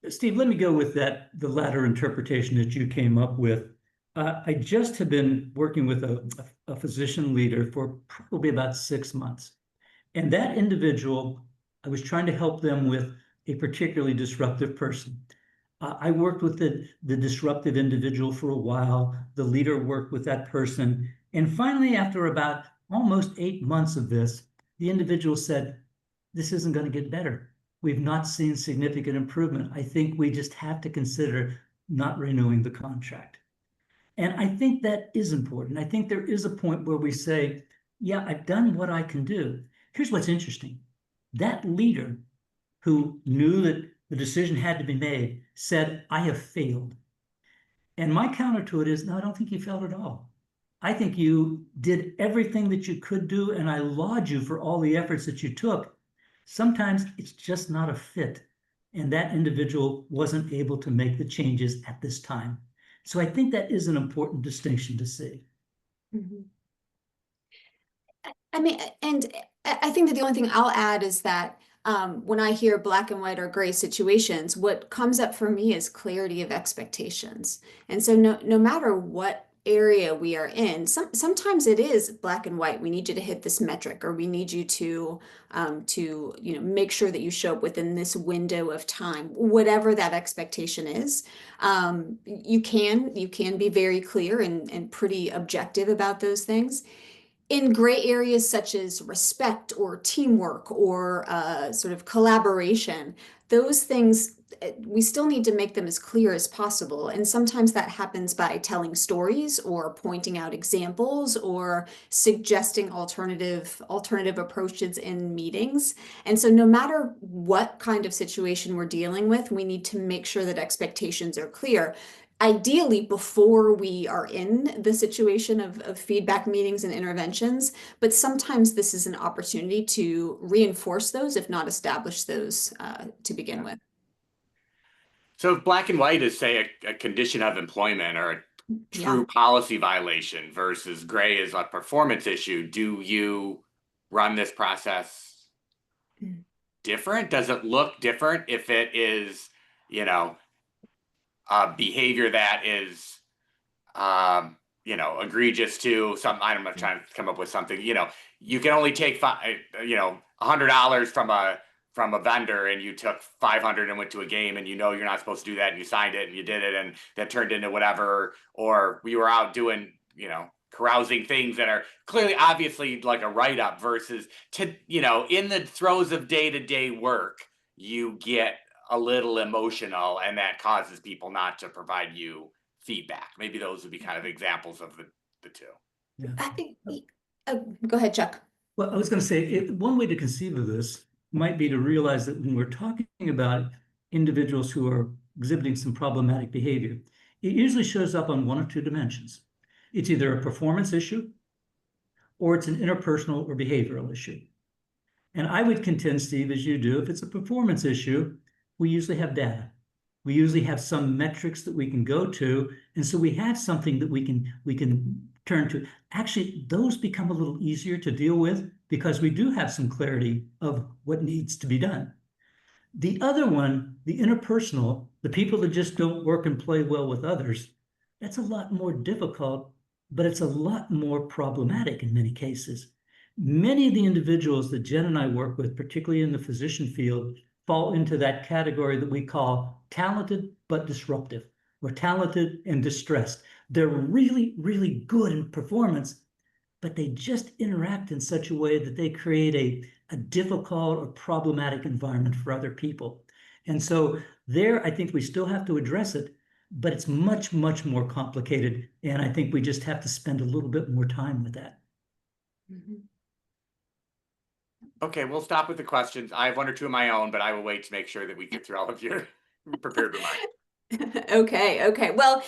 S4: Steve, let me go with the latter interpretation that you came up with. I just have been working with a physician leader for probably about 6 months. And that individual, I was trying to help them with a particularly disruptive person. I worked with the disruptive individual for a while. The leader worked with that person. And finally, after about almost 8 months of this, the individual said, this isn't going to get better. We've not seen significant improvement. I think we just have to consider not renewing the contract. And I think that is important. I think there is a point where we say, yeah, I've done what I can do. Here's what's interesting. That leader who knew that the decision had to be made said, I have failed. And my counter to it is, no, I don't think you failed at all. I think you did everything that you could do, and I laud you for all the efforts that you took. Sometimes it's just not a fit, and that individual wasn't able to make the changes at this time. So I think that is an important distinction to see.
S3: Mm-hmm. I mean, and I think that the only thing I'll add is that when I hear black and white or gray situations, what comes up for me is clarity of expectations. And so no matter what area we are in, sometimes it is black and white. We need you to hit this metric, or we need you to make sure that you show up within this window of time, whatever that expectation is. You can be very clear and pretty objective about those things. In gray areas such as respect or teamwork or sort of collaboration, those things, we still need to make them as clear as possible. And sometimes that happens by telling stories or pointing out examples or suggesting alternative approaches in meetings. And so no matter what kind of situation we're dealing with, we need to make sure that expectations are clear. Ideally before we are in the situation of feedback meetings and interventions, but sometimes this is an opportunity to reinforce those, if not establish those to begin with.
S2: So if black and white is, say, a condition of employment or a true policy violation, versus gray is a performance issue, do you run this process different? Does it look different if it is, behavior that is, egregious to some, I'm not trying to come up with something, you can only take $100 from a vendor, and you took 500 and went to a game, and you're not supposed to do that, and you signed it and you did it, and that turned into whatever, or we were out doing, carousing things that are clearly, obviously, like a write-up, versus in the throes of day-to-day work, you get a little emotional, and that causes people not to provide you feedback. Maybe those would be kind of examples of the two.
S4: Yeah.
S3: I think, go ahead, Chuck.
S4: Well, I was going to say, one way to conceive of this might be to realize that when we're talking about individuals who are exhibiting some problematic behavior, it usually shows up on one of two dimensions. It's either a performance issue, or it's an interpersonal or behavioral issue. And I would contend, Steve, as you do, if it's a performance issue, we usually have data. We usually have some metrics that we can go to. And so we have something that we can turn to. Actually, those become a little easier to deal with because we do have some clarity of what needs to be done. The other one, the interpersonal, the people that just don't work and play well with others, that's a lot more difficult, but it's a lot more problematic in many cases. Many of the individuals that Jen and I work with, particularly in the physician field, fall into that category that we call talented but disruptive, or talented and distressed. They're really, really good in performance, but they just interact in such a way that they create a difficult or problematic environment for other people. And so there, I think we still have to address it, but it's much, much more complicated. And I think we just have to spend a little bit more time with that.
S3: Mhm.
S2: Okay, we'll stop with the questions. I have one or two of my own, but I will wait to make sure that we get through all of your prepared remarks.
S3: Okay. Well,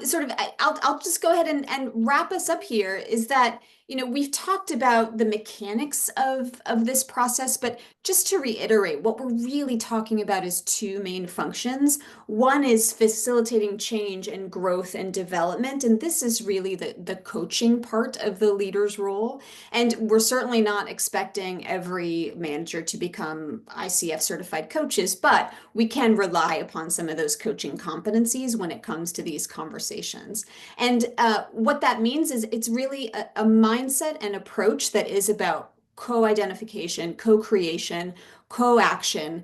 S3: sort of, I'll just go ahead and wrap us up here. Is that, we've talked about the mechanics of this process, but just to reiterate, what we're really talking about is two main functions. One is facilitating change and growth and development, and this is really the coaching part of the leader's role. And we're certainly not expecting every manager to become ICF certified coaches, but we can rely upon some of those coaching competencies when it comes to these conversations. And what that means is it's really a mindset and approach that is about co-identification, co-creation, co-action.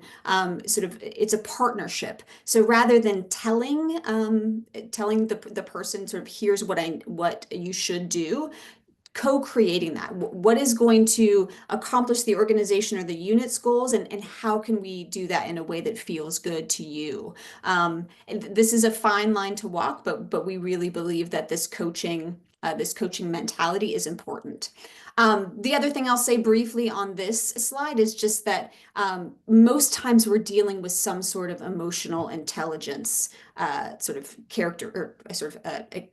S3: Sort of, it's a partnership. So rather than telling the person sort of here's what you should do, co-creating that. What is going to accomplish the organization or the unit's goals, and how can we do that in a way that feels good to you? And this is a fine line to walk, but we really believe that this coaching mentality is important. The other thing I'll say briefly on this slide is just that most times we're dealing with some sort of emotional intelligence sort of character or sort of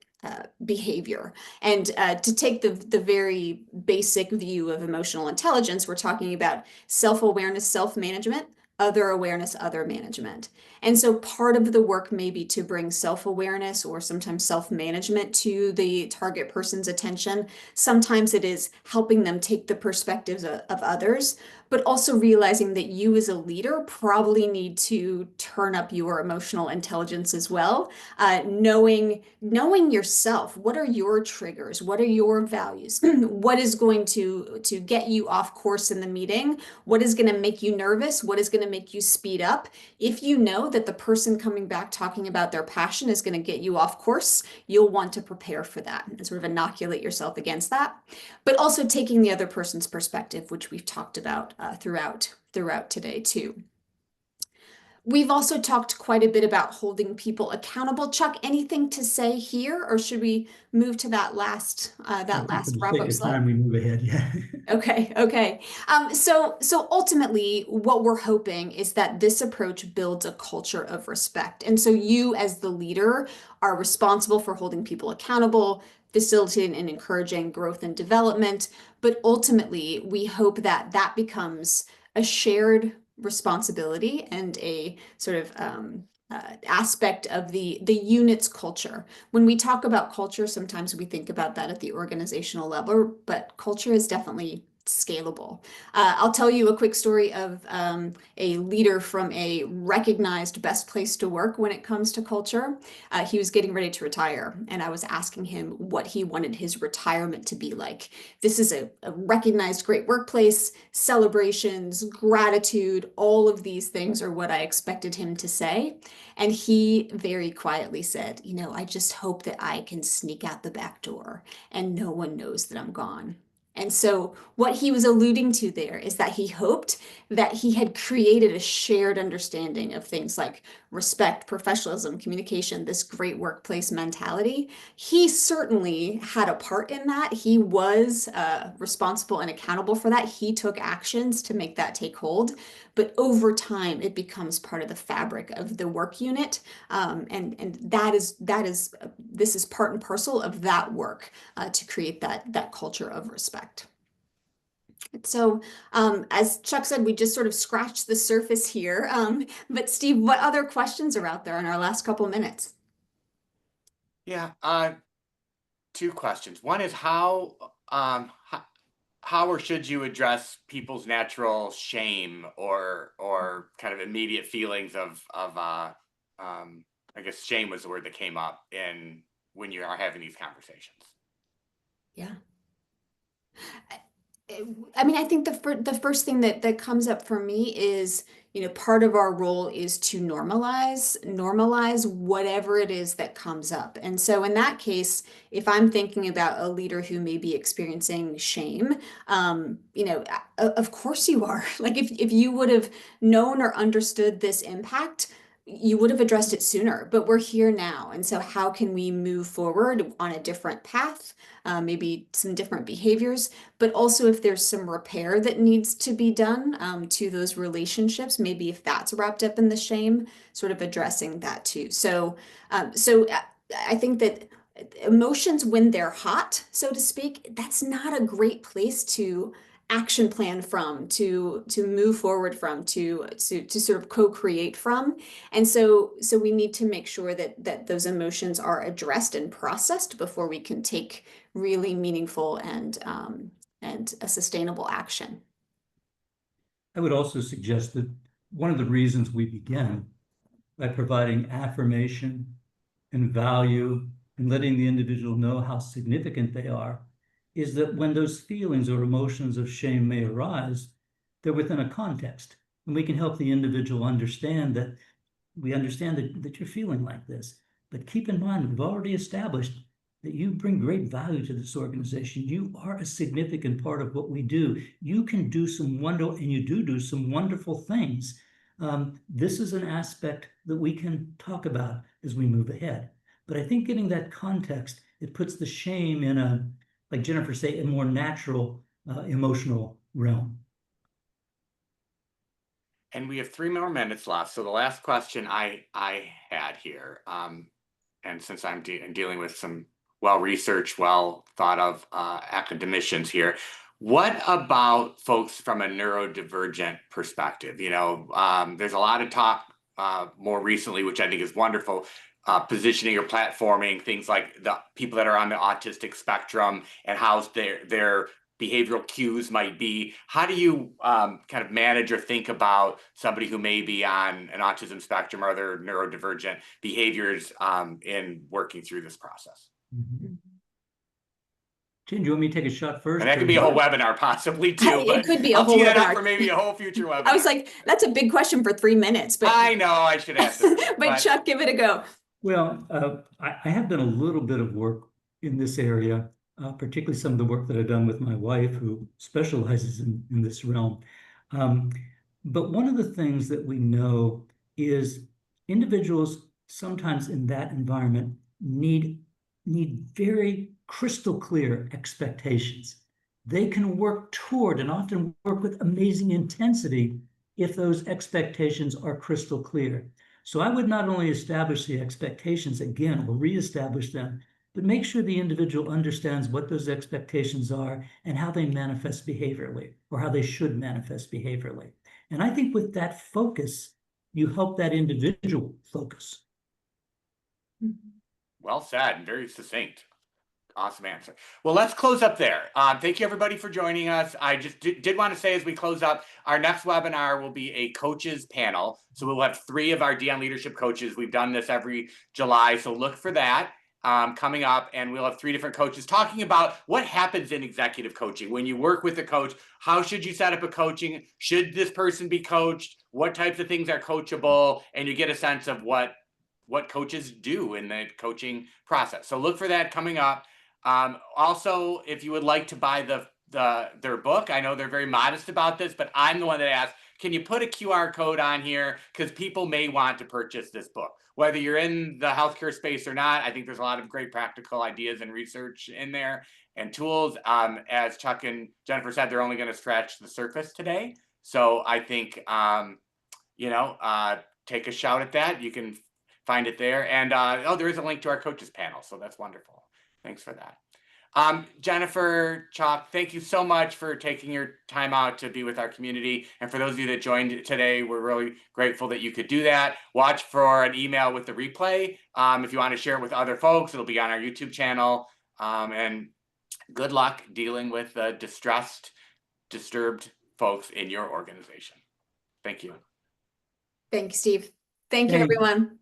S3: behavior. And to take the very basic view of emotional intelligence, we're talking about self-awareness, self-management, other awareness, other management. And so part of the work may be to bring self-awareness or sometimes self-management to the target person's attention. Sometimes it is helping them take the perspectives of others, but also realizing that you as a leader probably need to turn up your emotional intelligence as well. Knowing yourself, what are your triggers? What are your values? What is going to get you off course in the meeting? What is going to make you nervous? What is going to make you speed up? If you know that the person coming back talking about their passion is going to get you off course, you'll want to prepare for that and sort of inoculate yourself against that. But also taking the other person's perspective, which we've talked about throughout today too. We've also talked quite a bit about holding people accountable. Chuck, anything to say here, or should we move to that last
S4: I think for the
S3: wrap
S4: sake
S3: up
S4: of
S3: slide?
S4: time, we move ahead. Yeah.
S3: Okay. So ultimately, what we're hoping is that this approach builds a culture of respect. And so you, as the leader, are responsible for holding people accountable, facilitating and encouraging growth and development. But ultimately, we hope that that becomes a shared responsibility and a sort of aspect of the unit's culture. When we talk about culture, sometimes we think about that at the organizational level, but culture is definitely scalable. I'll tell you a quick story of a leader from a recognized best place to work when it comes to culture. He was getting ready to retire, and I was asking him what he wanted his retirement to be like. This is a recognized great workplace, celebrations, gratitude, all of these things are what I expected him to say. And he very quietly said, I just hope that I can sneak out the back door and no one knows that I'm gone. And so what he was alluding to there is that he hoped that he had created a shared understanding of things like respect, professionalism, communication, this great workplace mentality. He certainly had a part in that. He was responsible and accountable for that. He took actions to make that take hold. But over time, it becomes part of the fabric of the work unit. And this is part and parcel of that work to create that culture of respect. So, as Chuck said, we just sort of scratched the surface here. But Steve, what other questions are out there in our last couple minutes?
S2: Yeah, two questions. One is how or should you address people's natural shame or kind of immediate feelings of I guess shame was the word that came up in when you are having these conversations.
S3: Yeah. I mean, I think the first thing that comes up for me is, part of our role is to normalize whatever it is that comes up. And so in that case, if I'm thinking about a leader who may be experiencing shame, of course you are. Like if you would have known or understood this impact, you would have addressed it sooner, but we're here now. And so how can we move forward on a different path? Maybe some different behaviors, but also if there's some repair that needs to be done to those relationships, maybe if that's wrapped up in the shame, sort of addressing that too. So I think that emotions, when they're hot, so to speak, that's not a great place to action plan from, to move forward from, to sort of co-create from. And so we need to make sure that those emotions are addressed and processed before we can take really meaningful and a sustainable action.
S4: I would also suggest that one of the reasons we begin by providing affirmation and value and letting the individual know how significant they are is that when those feelings or emotions of shame may arise, they're within a context. And we can help the individual understand that we understand that you're feeling like this. But keep in mind, we've already established that you bring great value to this organization. You are a significant part of what we do. You can do some wonderful, and you do some wonderful things. This is an aspect that we can talk about as we move ahead. But I think getting that context, it puts the shame in a, like Jennifer said, a more natural emotional realm.
S2: And we have 3 more minutes left. So the last question I had here, and since I'm dealing with some well-researched, well-thought-of academicians here, what about folks from a neurodivergent perspective? There's a lot of talk more recently, which I think is wonderful, positioning or platforming things like the people that are on the autistic spectrum and how their behavioral cues might be. How do you kind of manage or think about somebody who may be on an autism spectrum or other neurodivergent behaviors in working through this process?
S4: Mm-hmm. Jen, do you want me to take a shot first?
S2: And that could be a whole webinar possibly too, but
S3: it could be a
S2: I'll
S3: whole
S2: tee that
S3: webinar
S2: up for maybe a whole future webinar.
S3: I was like, that's a big question for 3 minutes, but
S2: I know I should ask that.
S3: but Chuck, give it a go.
S4: Well, I have done a little bit of work in this area, particularly some of the work that I've done with my wife, who specializes in this realm. But one of the things that we know is individuals sometimes in that environment need very crystal clear expectations. They can work toward and often work with amazing intensity if those expectations are crystal clear. So I would not only establish the expectations again, or reestablish them, but make sure the individual understands what those expectations are and how they manifest behaviorally, or how they should manifest behaviorally. And I think with that focus, you help that individual focus.
S2: Well said and very succinct. Awesome answer. Well, let's close up there. Thank you everybody for joining us. I just did want to say as we close up, our next webinar will be a coaches panel. So we'll have 3 of our Dion leadership coaches. We've done this every July, so look for that coming up. And we'll have 3 different coaches talking about what happens in executive coaching. When you work with a coach, how should you set up a coaching? Should this person be coached? What types of things are coachable? And you get a sense of what coaches do in the coaching process. So look for that coming up. Also, if you would like to buy their book, I know they're very modest about this, but I'm the one that asked, can you put a QR code on here? Because people may want to purchase this book. Whether you're in the healthcare space or not, I think there's a lot of great practical ideas and research in there and tools. As Chuck and Jennifer said, they're only going to scratch the surface today. So I think, take a shout at that. You can find it there. And there is a link to our coaches panel. So that's wonderful. Thanks for that. Jennifer, Chuck, thank you so much for taking your time out to be with our community. And for those of you that joined today, we're really grateful that you could do that. Watch for an email with the replay. If you want to share it with other folks, it'll be on our YouTube channel. And good luck dealing with distressed, disturbed folks in your organization. Thank you.
S3: Thank you, Steve. Thank you, everyone.